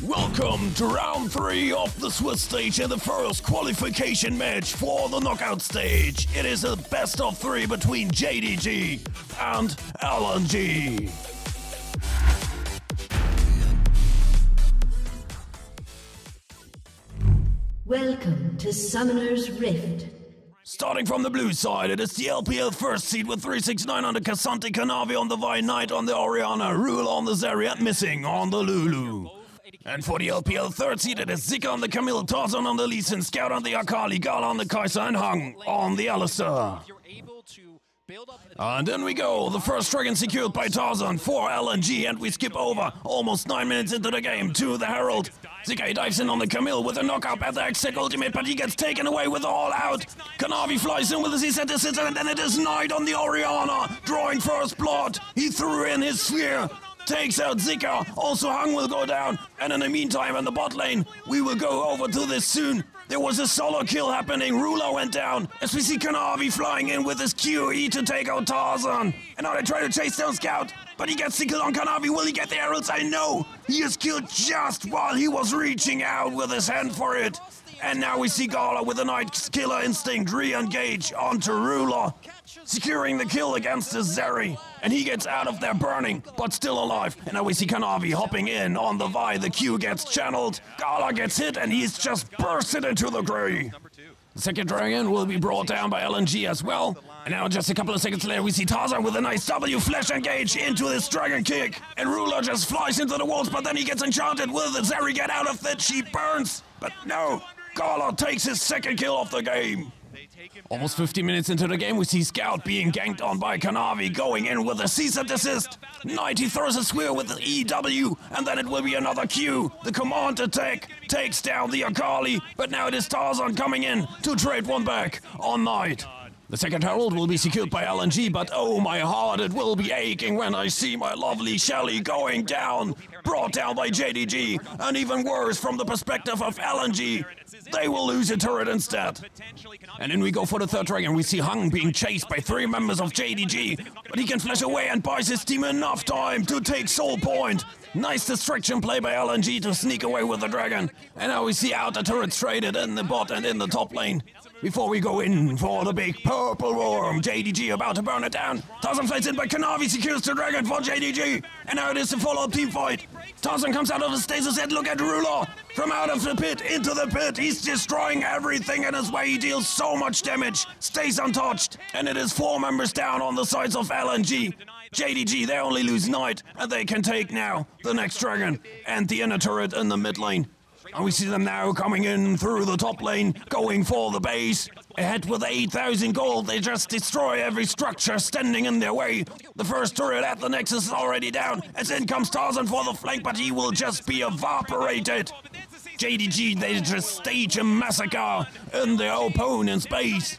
Welcome to round 3 of the Swiss stage and the first qualification match for the knockout stage. It is a best of 3 between JDG and LNG. Welcome to Summoner's Rift. Starting from the blue side, it is the LPL first seed with 369 on the Cassante, Canavi on the Vi, Knight on the Oriana, Rule on the Zeri, and Missing on the Lulu. And for the LPL third seed, it is Zika on the Camille, Tarzan on the Lee Sin, Scout on the Akali, Gala on the Kaiser, and Hung on the Alistair. And then we go, the first dragon secured by Tarzan for LNG, and we skip over almost 9 minutes into the game to the Herald. Zika dives in on the Camille with a knockup at the exec ultimate, but he gets taken away with the all out. Canavi flies in with his Z assist, and then it is Knight on the Oriana, drawing first blood. He threw in his sphere, takes out Zika, also Hung will go down, and in the meantime in the bot lane, we will go over to this soon. There was a solo kill happening, Ruler went down, as we see Canavi flying in with his QE to take out Tarzan. And now they try to chase down Scout, but he gets the kill on Canavi. Will he get the heralds? I know. He is killed just while he was reaching out with his hand for it. And now we see Gala with a Knight killer instinct re-engage onto Ruler, securing the kill against the Zeri. And he gets out of there burning, but still alive. And now we see Canavi hopping in on the Vi. The Q gets channeled. Gala gets hit, and he's just bursted into the grey. The second dragon will be brought down by LNG as well. And now just a couple of seconds later, we see Tarzan with a nice W flash engage into this dragon kick. And Ruler just flies into the walls, but then he gets enchanted. Will the Zeri get out of it? She burns, but no. Gala takes his second kill of the game. Almost 50 minutes into the game, we see Scout being ganked on by Canavi, going in with a cease and desist. Knight, he throws a spear with the EW, and then it will be another Q. The command attack takes down the Akali, but now it is Tarzan coming in to trade one back on Knight. The second Herald will be secured by LNG, but oh my heart, it will be aching when I see my lovely Shelly going down, brought down by JDG, and even worse from the perspective of LNG, they will lose a turret instead. And in we go for the third dragon. We see Hung being chased by 3 members of JDG, but he can flash away and buys his team enough time to take Soul Point. Nice distraction play by LNG to sneak away with the dragon. And now we see outer turrets traded in the bot and in the top lane. Before we go in for the big purple worm, JDG about to burn it down. Tarzan flies in, but Canavi secures the dragon for JDG. And now it is a follow-up team fight. Tarzan comes out of the stasis and look at Ruler. From out of the pit into the pit, he's destroying everything in his way. He deals so much damage, stays untouched. And it is 4 members down on the sides of LNG. JDG, they only lose Knight, and they can take now the next dragon and the inner turret in the mid lane. And we see them now coming in through the top lane, going for the base. Ahead with 8,000 gold, they just destroy every structure standing in their way. The first turret at the Nexus is already down, as in comes Tarzan for the flank, but he will just be evaporated. JDG, they just stage a massacre in their opponent's base.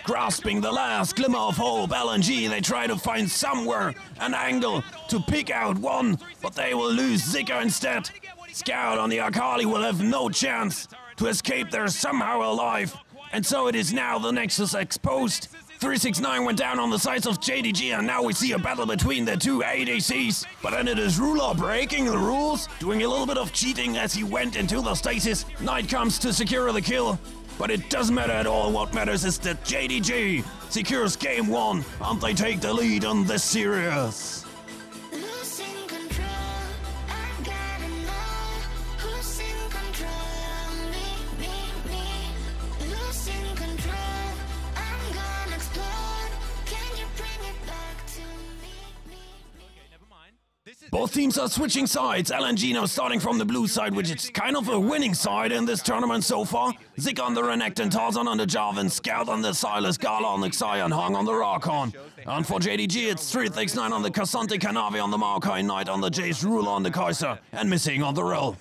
Grasping the last glimmer of hope, LNG, they try to find somewhere an angle to pick out one, but they will lose Zika instead. Scout on the Akali will have no chance to escape there somehow alive. And so it is now the Nexus exposed. 369 went down on the sides of JDG, and now we see a battle between the 2 ADCs. But then it is Ruler breaking the rules, doing a little bit of cheating as he went into the stasis. Knight comes to secure the kill, but it doesn't matter at all. What matters is that JDG secures game 1, and they take the lead on this series. Both teams are switching sides. LNG now starting from the blue side, which is kind of a winning side in this tournament so far. Zik on the Renekton, Tarzan on the Jarvan, Scout on the Silas, Gala on the Xion, Hung on the Rakon. And for JDG, it's 369 on the Cassante, Canavi on the Maokai, Knight on the Jace, Ruler on the Kaiser, and Missing on the Rel.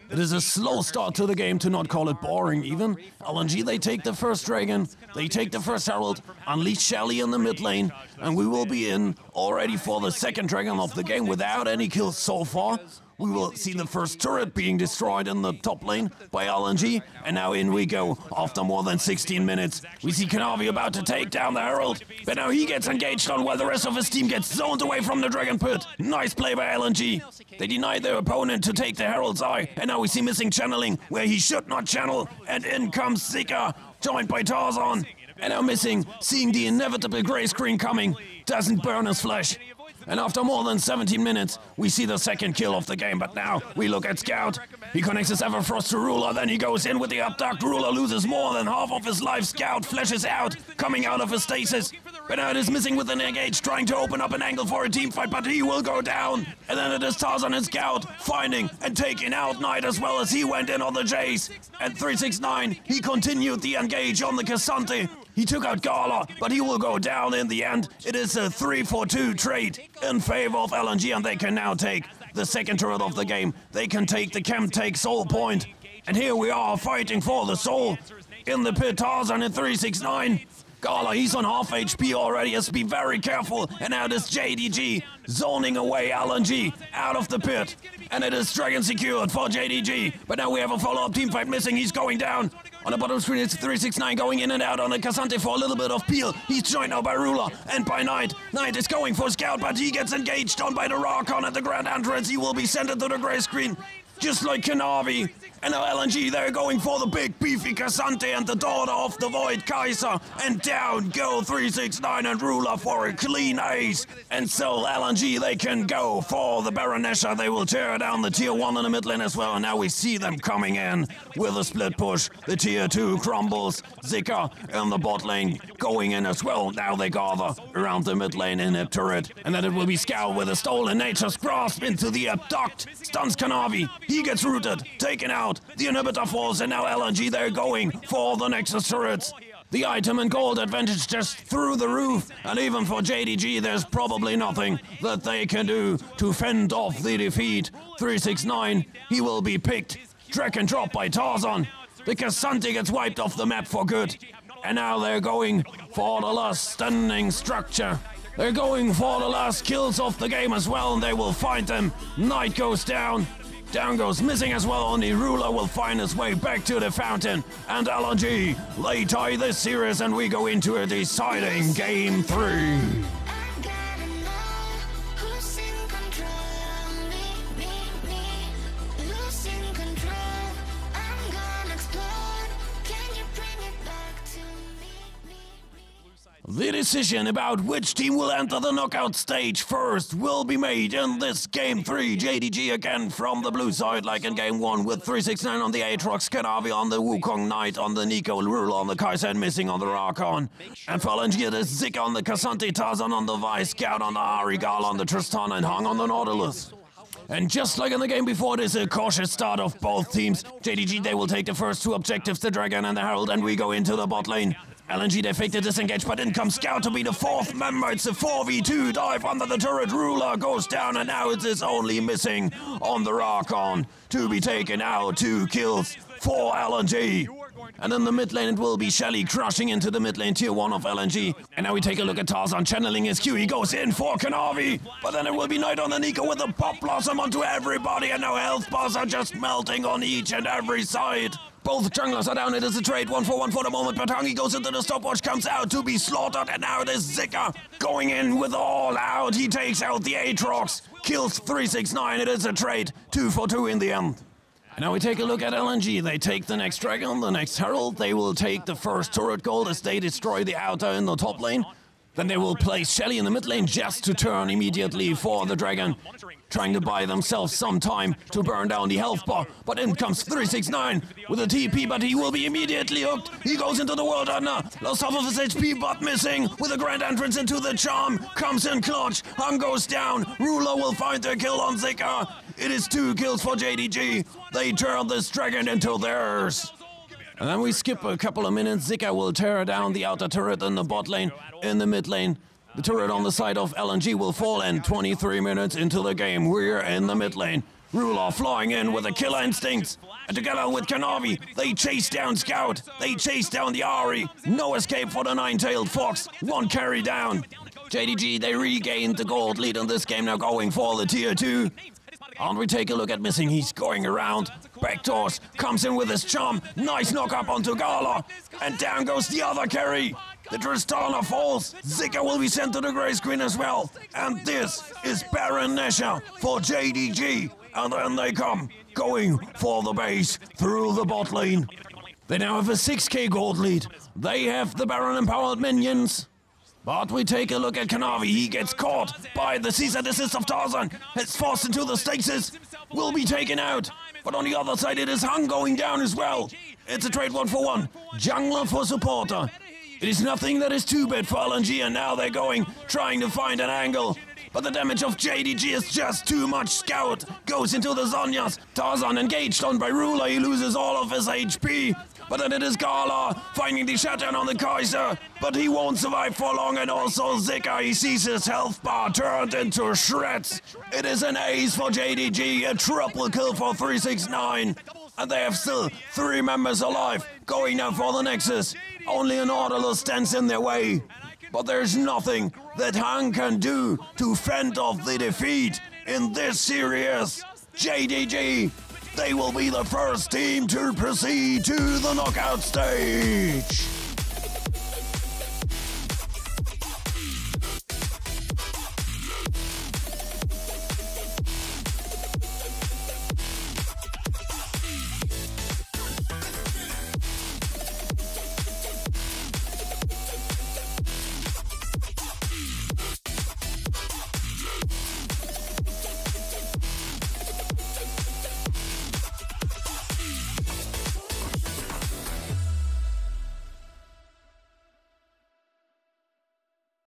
It is a slow start to the game, to not call it boring even. LNG, they take the first dragon, they take the first herald, unleash Shelly in the mid lane, and we will be in already for the second dragon of the game without any kills so far. we will see the first turret being destroyed in the top lane by LNG. And now in we go. After more than 16 minutes, we see Kanavi about to take down the Herald. But now he gets engaged on while the rest of his team gets zoned away from the Dragon Pit. Nice play by LNG. They denied their opponent to take the Herald's Eye. And now we see missing channeling where he should not channel. And in comes Zika, joined by Tarzan. And now missing, seeing the inevitable grey screen coming, doesn't burn his flesh. And after more than 17 minutes, we see the second kill of the game. But now we look at Scout. He connects his Everfrost to Ruler, then he goes in with the abduct. Ruler loses more than half of his life. Scout flashes out, coming out of his stasis. But now it is missing with an engage, trying to open up an angle for a team fight, but he will go down. And then it is Tarzan and Scout finding and taking out Knight as well as he went in on the Jace. And 369, he continued the engage on the Cassante. He took out Gala, but he will go down in the end. It is a 3-4-2 trade in favor of LNG, and they can now take the second turret of the game. They can take the Chem take Soul Point. And here we are fighting for the Soul. In the pit, Tarzan in 369. Gala, he's on half HP already, has to be very careful. And now this JDG zoning away LNG out of the pit. And it is Dragon secured for JDG. But now we have a follow-up team fight missing. He's going down. On the bottom screen, it's 369 going in and out on the Cassante for a little bit of peel. He's joined now by Ruler and by Knight. Knight is going for Scout, but he gets engaged on by the Rakon at the grand entrance. He will be sent into the grey screen, just like Kanavi. And now LNG, they're going for the big beefy Cassante and the daughter of the Void Kaiser. And down go 369 and Ruler for a clean ace. And so LNG, they can go for the Baronesha. They will tear down the tier 1 in the mid lane as well. And now we see them coming in with a split push. The tier 2 crumbles. Zika in the bot lane going in as well. Now they gather around the mid lane in a turret. And then it will be Scout with a stolen Nature's Grasp into the abduct. Stuns Kanavi. He gets rooted, taken out. The inhibitor falls, and now LNG, they're going for the Nexus turrets. The item and gold advantage just through the roof, and even for JDG, there's probably nothing that they can do to fend off the defeat. 369, he will be picked. Drag and drop by Tarzan. The Cassante gets wiped off the map for good. And now they're going for the last stunning structure. They're going for the last kills of the game as well, and they will find them. Knight goes down. Down goes missing as well, only Ruler will find his way back to the fountain. And LNG, they tie this series and we go into a deciding Game 3. The decision about which team will enter the knockout stage first will be made in this Game 3. JDG again from the blue side, like in Game 1, with 369 on the Aatrox, Kanavi on the Wukong, Knight on the Nico, Ruler on the Kaiser, and missing on the Rakon. And for LNG, it is Zika on the Cassante, Tarzan on the Vi, Scout on the Arigal on the Tristan, and Hung on the Nautilus. And just like in the game before, it is a cautious start of both teams. JDG, they will take the first 2 objectives, the Dragon and the Herald, and we go into the bot lane. LNG, they fake the disengage, but in comes Scout to be the 4th member. It's a 4v2 dive under the turret. Ruler goes down, and now it is only missing on the Rakon to be taken out. 2 kills for LNG. And in the mid lane, it will be Shelly crushing into the mid lane, tier 1 of LNG. And now we take a look at Tarzan channeling his Q. He goes in for Kanavi, but then it will be Knight on the Nico with a pop blossom onto everybody. And now health bars are just melting on each and every side. Both junglers are down. It is a trade, 1-for-1 for the moment. But Hangi goes into the stopwatch, comes out to be slaughtered. And now it is Zika going in with all out. He takes out the Aatrox, kills 369. It is a trade, 2-for-2 in the end. And now we take a look at LNG. They take the next Dragon, the next Herald. They will take the first turret gold as they destroy the outer in the top lane. Then they will place Shelly in the mid lane just to turn immediately for the Dragon, trying to buy themselves some time to burn down the health bar. But in comes 369 with a TP, but he will be immediately hooked. He goes into the World Hunter, lost half of his HP, but missing with a grand entrance into the Charm. Comes in clutch, Hung goes down, Ruler will find the kill on Zika. It is 2 kills for JDG. They turn this Dragon into theirs. And then we skip a couple of minutes. Zika will tear down the outer turret in the bot lane. In the mid lane, the turret on the side of LNG will fall, and 23 minutes into the game, we're in the mid lane. Ruler flying in with a killer instincts. And together with Kanavi, they chase down Scout. They chase down the Ari. No escape for the 9-tailed fox. 1 carry down. JDG, they regained the gold lead in this game, now going for the tier 2. And we take a look at Missing. He's going around. Backdoors. Comes in with his charm. Nice knock up onto Gala. And down goes the other carry. The Tristana falls. Zika will be sent to the Grey Screen as well. And this is Baron Nesha for JDG. And then they come, going for the base through the bot lane. They now have a 6k gold lead. They have the Baron empowered minions. But we take a look at Kanavi. He gets caught by the cease and desist of Tarzan. It's forced into the stasis. Will be taken out. But on the other side, it is Hung going down as well. It's a trade 1-for-1. Jungler for supporter. It is nothing that is too bad for LNG, and now they're going, trying to find an angle. But the damage of JDG is just too much. Scout goes into the Zonyas. Tarzan engaged on by Ruler. He loses all of his HP. But then it is Gala finding the shutdown on the Kaiser. But he won't survive for long. And also Zika, he sees his health bar turned into shreds. It is an ace for JDG. A triple kill for 369. And they have still 3 members alive. Going now for the Nexus. Only an Nautilus stands in their way. But there's nothing that Hang can do to fend off the defeat in this series. JDG, they will be the first team to proceed to the knockout stage.